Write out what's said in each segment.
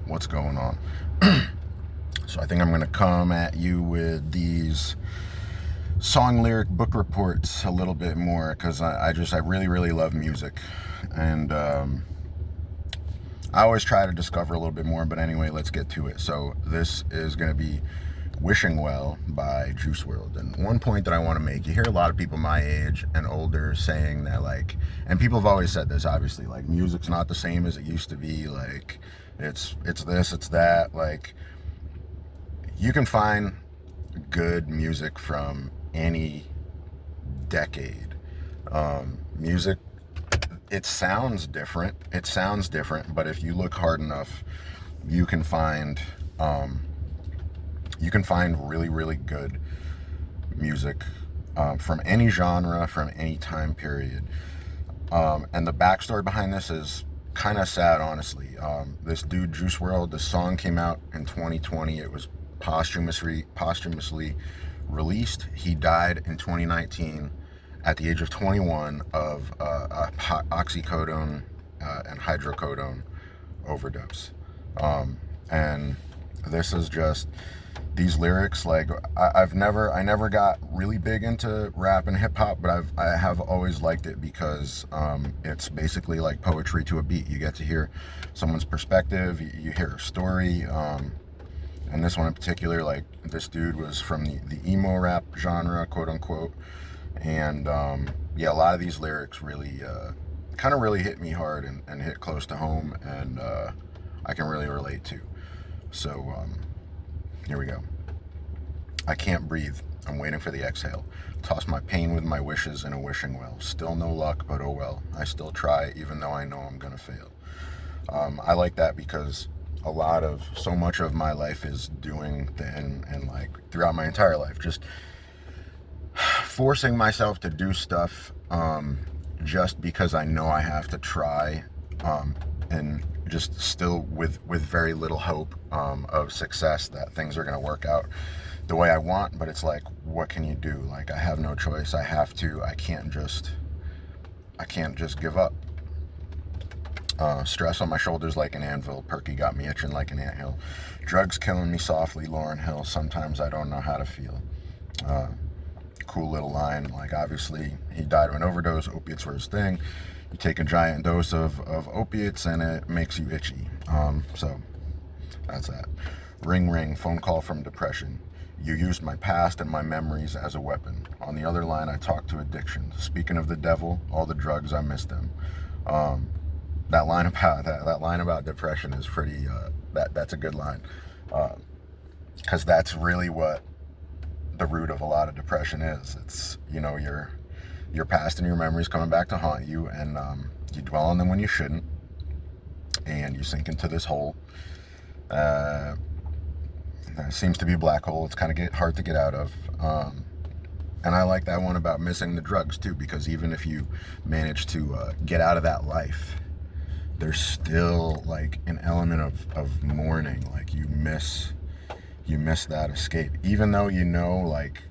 what's going on. So I think I'm going to come at you with these song lyric book reports a little bit more, because I really love music, and I always try to discover a little bit more. But anyway, let's get to it. So this is going to be Wishing Well by Juice WRLD. And one point that I want to make, you hear a lot of people my age and older saying that, like, and people have always said this, obviously, like, music's not the same as it used to be, like, it's this, it's that. Like, you can find good music from any decade. Music, it sounds different, but if you look hard enough, you can find really good music from any genre, from any time period. And the backstory behind this is kind of sad, honestly. This dude, Juice WRLD, the song came out in 2020. It was posthumously released. He died in 2019 at the age of 21 of oxycodone and hydrocodone overdose. And this is just these lyrics. Like, I never got really big into rap and hip hop, but I have always liked it because it's basically like poetry to a beat. You get to hear someone's perspective, you hear a story. And this one in particular, like, this dude was from the emo rap genre, quote unquote. And yeah, a lot of these lyrics really kind of really hit me hard and hit close to home, and I can really relate to. So here we go. I can't breathe. I'm waiting for the exhale. Toss my pain with my wishes in a wishing well. Still no luck, but oh well. I still try, even though I know I'm gonna fail. I like that because so much of my life is doing and like throughout my entire life, just forcing myself to do stuff just because I know I have to try, and just still with very little hope of success, that things are going to work out the way I want. But it's like, what can you do? Like, I have no choice. I have to. I can't just give up. Stress on my shoulders like an anvil. Perky got me itching like an anthill. Drugs killing me softly, Lauryn Hill. Sometimes I don't know how to feel. Cool little line. Like, obviously he died of an overdose. Opiates were his thing. You take a giant dose of opiates and it makes you itchy. So that's that. Ring ring, phone call from depression. You used my past and my memories as a weapon. On the other line, I talked to addiction. Speaking of the devil, all the drugs, I miss them. That line about depression is pretty. That's a good line, because that's really what the root of a lot of depression is. It's, your past and your memories coming back to haunt you, and you dwell on them when you shouldn't, and you sink into this hole. It seems to be a black hole. It's kind of hard to get out of. And I like that one about missing the drugs too, because even if you manage to get out of that life, there's still like an element of mourning. Like, you miss that escape, even though like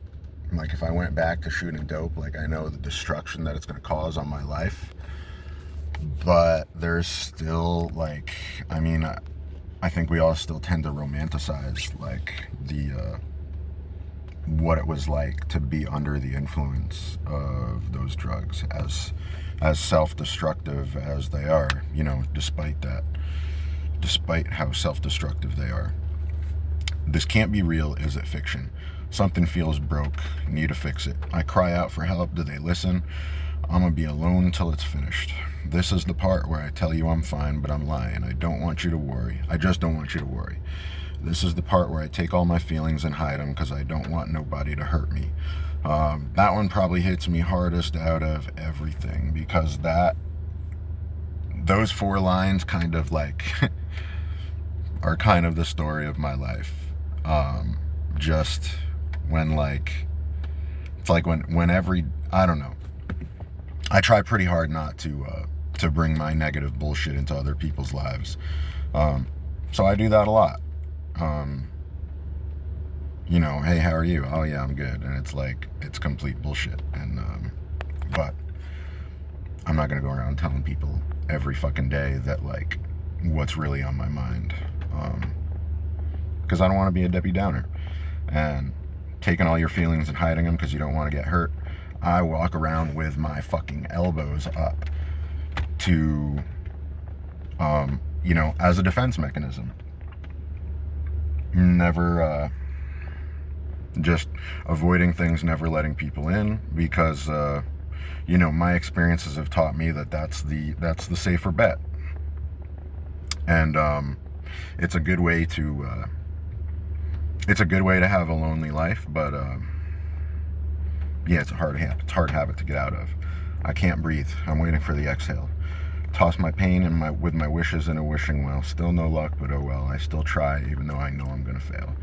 if I went back to shooting dope, like, I know the destruction that it's going to cause on my life, but there's still, like, I think we all still tend to romanticize, like, the what it was like to be under the influence of those drugs, as self-destructive as they are, despite how self-destructive they are. This can't be real. Is it fiction? Something feels broke. Need to fix it. I cry out for help. Do they listen? I'm gonna be alone till it's finished. This is the part where I tell you I'm fine, but I'm lying. I don't want you to worry. I just don't want you to worry. This is the part where I take all my feelings and hide them because I don't want nobody to hurt me. That one probably hits me hardest out of everything, because those 4 lines kind of like are kind of the story of my life. Just when, like, it's like when I don't know. I try pretty hard not to bring my negative bullshit into other people's lives. So I do that a lot. Hey, how are you? Oh yeah, I'm good. And it's like, it's complete bullshit. And but I'm not gonna go around telling people every fucking day that, like, what's really on my mind. because I don't want to be a Debbie Downer and taking all your feelings and hiding them because you don't want to get hurt. I walk around with my fucking elbows up to, you know, as a defense mechanism. Never, just avoiding things, never letting people in, because, you know, my experiences have taught me that that's the safer bet. And, it's a good way to have a lonely life, but, yeah, it's a hard habit to get out of. I can't breathe. I'm waiting for the exhale. Toss my pain with my wishes in a wishing well. Still no luck, but oh well. I still try, even though I know I'm gonna fail.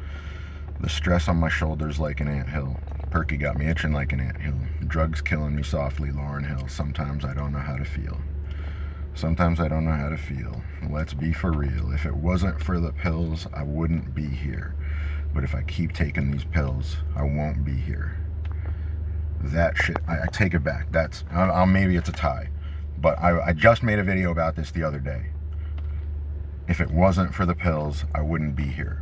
The stress on my shoulders like an anthill. Perky got me itching like an anthill. Drugs killing me softly, Lauryn Hill. Sometimes I don't know how to feel. Sometimes I don't know how to feel. Let's be for real. If it wasn't for the pills, I wouldn't be here. But if I keep taking these pills, I won't be here. That shit, I take it back. That's, maybe it's a tie. But I just made a video about this the other day. If it wasn't for the pills, I wouldn't be here.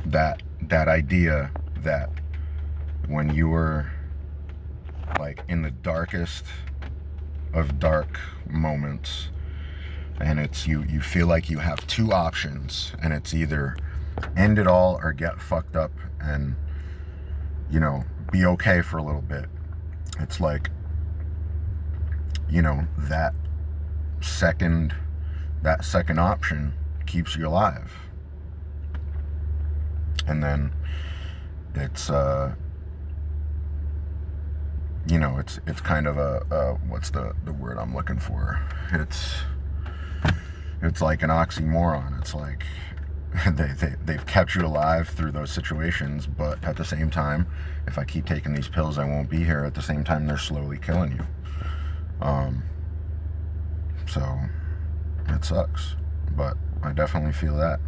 That idea that when you were like in the darkest of dark moments, and it's you feel like you have two options, and it's either end it all or get fucked up and, you know, be okay for a little bit. It's like, you know, that second option keeps you alive. And then it's, you know, it's kind of a what's the word I'm looking for? It's like an oxymoron. It's like they've kept you alive through those situations, but at the same time, if I keep taking these pills, I won't be here. At the same time, they're slowly killing you. So it sucks, but I definitely feel that.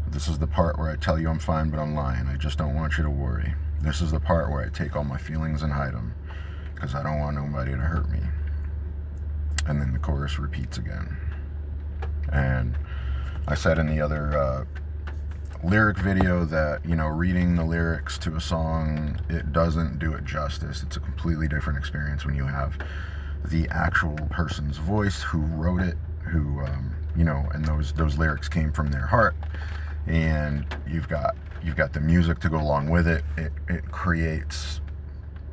This is the part where I tell you I'm fine, but I'm lying. I just don't want you to worry. This is the part where I take all my feelings and hide them, because I don't want nobody to hurt me. And then the chorus repeats again. And I said in the other lyric video that, you know, reading the lyrics to a song, it doesn't do it justice. It's a completely different experience when you have the actual person's voice who wrote it, who, you know, and those lyrics came from their heart, and you've got the music to go along with it. It creates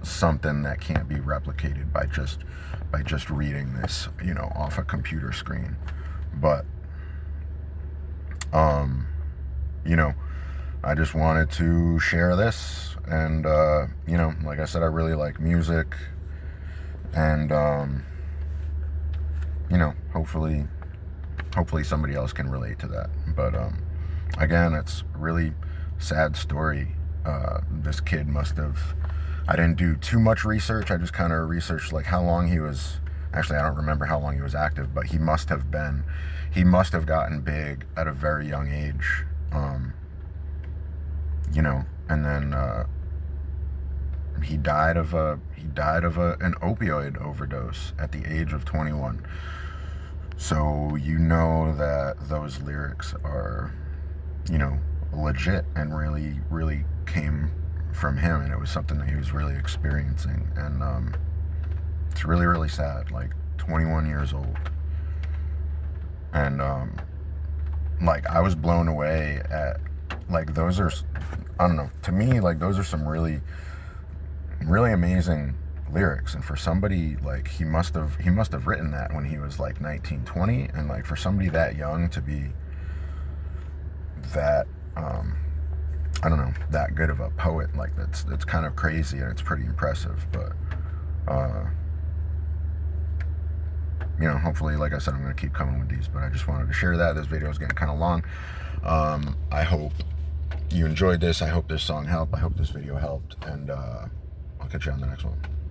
something that can't be replicated by just reading this, you know, off a computer screen. But you know, I just wanted to share this, and you know, like I said, I really like music, and you know, hopefully somebody else can relate to that. But again, it's a really sad story. This kid must have, I didn't do too much research. I just kind of researched like how long he was, actually I don't remember how long he was active, but he must have gotten big at a very young age. You know, and then he died of an opioid overdose at the age of 21. So you know that those lyrics are, you know, legit and really, really came from him, and it was something that he was really experiencing. And it's really, really sad. Like 21 years old, and like I was blown away at, like, those are, I don't know, to me, like, those are some really, really amazing lyrics. And for somebody, like, he must have written that when he was like 19, 20, and like for somebody that young to be that, I don't know, that good of a poet, like, that's kind of crazy, and it's pretty impressive. But you know, hopefully, like I said, I'm going to keep coming with these, but I just wanted to share that. This video is getting kind of long. I hope you enjoyed this. I hope this song helped. I hope this video helped, and I'll catch you on the next one.